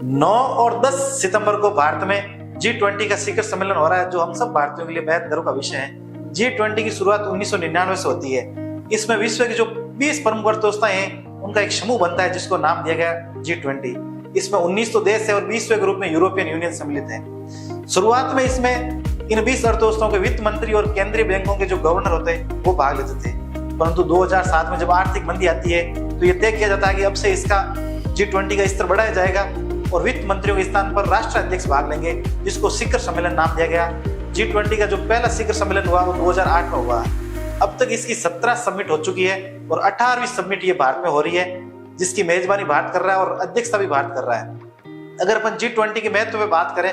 9 और 10 सितंबर को भारत में G20 का शिखर सम्मेलन हो रहा है, जो हम सब भारतीयों के लिए बेहद गर्व का विषय है। G20 की शुरुआत 1999 से होती है। इसमें विश्व की जो 20 प्रमुख अर्थव्यवस्थाएं हैं उनका एक समूह बनता है, जिसको नाम दिया गया G20। इसमें 19 तो देश है और 20वें ग्रुप में यूरोपियन यूनियन सम्मिलित है। शुरुआत में इसमें इन 20 अर्थव्यवस्थाओं के वित्त मंत्री और केंद्रीय बैंकों के जो गवर्नर होते हैं वो भाग लेते थे, परंतु 2007 में जब आर्थिक मंदी आती है तो ये तय किया जाता है कि अब से इसका G20 का स्तर बढ़ाया जाएगा और वित्त मंत्रियों के स्थान पर राष्ट्राध्यक्ष भाग लेंगे, जिसको शिखर सम्मेलन नाम दिया गया। G20 का जो पहला शिखर सम्मेलन हुआ वो 2008 में हुआ। अब तक इसकी 17 समिट हो चुकी है और 18वीं समिट ये भारत में हो रही है, जिसकी मेजबानी भारत कर रहा है और अध्यक्षता भी भारत कर रहा है। अगर अपन G20 के महत्व में बात करें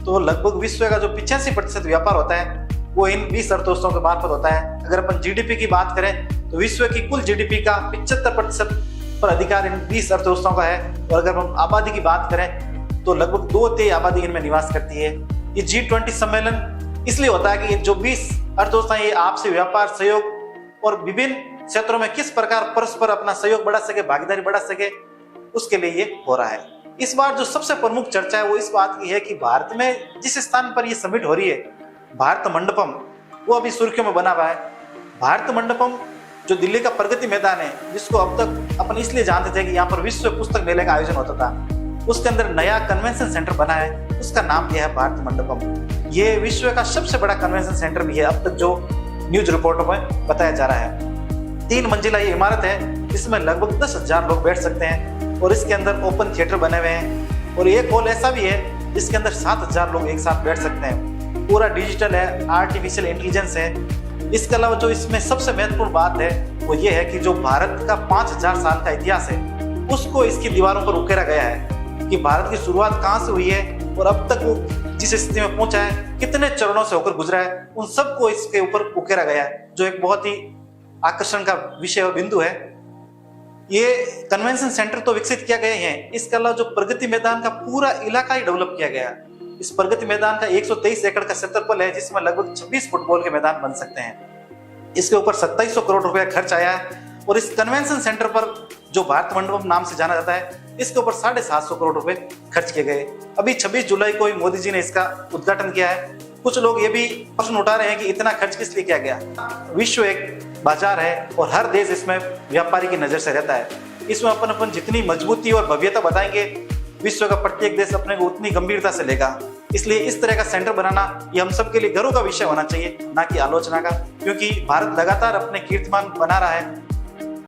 तो लगभग विश्व का जो 85% व्यापार होता है वो इन 20 अर्थव्यवस्थाओं के मार्फत होता है। अगर अपन जीडीपी की बात करें तो विश्व की कुल जीडीपी का 75% पर अधिकार इन 20 अर्थव्यवस्थाओं का है। और अगर हम आबादी की बात करें तो लगभग 2/3 आबादी इनमें निवास करती है। ये G20 सम्मेलन इसलिए होता है कि ये जो 20 अर्थव्यवस्थाएं ये आपसी व्यापार, सहयोग और विभिन्न क्षेत्रों में किस प्रकार परस्पर अपना सहयोग बढ़ा सके, भागीदारी बढ़ा सके, उसके लिए ये हो रहा है। इस बार जो सबसे प्रमुख चर्चा है वो इस बात की है कि भारत में जिस स्थान पर ये समिट हो रही है, भारत मंडपम, वो अभी सुर्खियों में बना हुआ है। भारत मंडपम जो दिल्ली का प्रगति मैदान है, जिसको अब तक अपन इसलिए जानते थे कि यहाँ पर विश्व पुस्तक मेले का आयोजन होता था, उसके अंदर नया कन्वेंशन सेंटर बना है, उसका नाम दिया है भारत मंडपम। ये विश्व का सबसे बड़ा कन्वेंशन सेंटर भी है अब तक, जो न्यूज रिपोर्टों में बताया जा रहा है। 3 मंजिला ये इमारत है, इसमें लगभग 10,000 लोग बैठ सकते हैं और इसके अंदर ओपन थिएटर बने हुए हैं। और एक हॉल ऐसा भी है जिसके अंदर 7,000 लोग एक साथ बैठ सकते हैं। पूरा डिजिटल है, आर्टिफिशियल इंटेलिजेंस है। इसके अलावा जो इसमें सबसे महत्वपूर्ण बात है वो ये है कि जो भारत का 5,000 साल का इतिहास है उसको इसकी दीवारों पर उकेरा गया है कि भारत की शुरुआत कहाँ से हुई है और अब तक वो जिस स्थिति में पहुंचा है, कितने चरणों से होकर गुजरा है, उन सबको इसके ऊपर उकेरा गया है, जो एक बहुत ही आकर्षण का विषय और बिंदु है। ये कन्वेंशन सेंटर तो विकसित किया गया है, इसके अलावा जो प्रगति मैदान का पूरा इलाका ही डेवलप किया गया है। इस प्रगति मैदान का 123 एकड़ का क्षेत्रफल है, जिसमें लगभग 26 फुटबॉल के मैदान बन सकते हैं। इसके ऊपर 2700 करोड़ रुपए खर्च आया है और इस कन्वेंशन सेंटर पर जो भारत मंडपम नाम से जाना जाता है, इसके ऊपर 750 करोड़ रुपए खर्च किए गए। अभी 26 जुलाई को ही मोदी जी ने इसका उद्घाटन किया है। कुछ लोग ये भी प्रश्न उठा रहे हैं कि इतना खर्च किस लिए किया गया। विश्व एक बाजार है और हर देश इसमें व्यापारी की नजर से रहता है। इसमें अपन जितनी मजबूती और भव्यता बताएंगे, विश्व का प्रत्येक देश अपने को उतनी गंभीरता से लेगा। इसलिए इस तरह का सेंटर बनाना ये हम सबके लिए गर्व का विषय होना चाहिए, ना कि आलोचना का, क्योंकि भारत लगातार अपने कीर्तिमान बना रहा है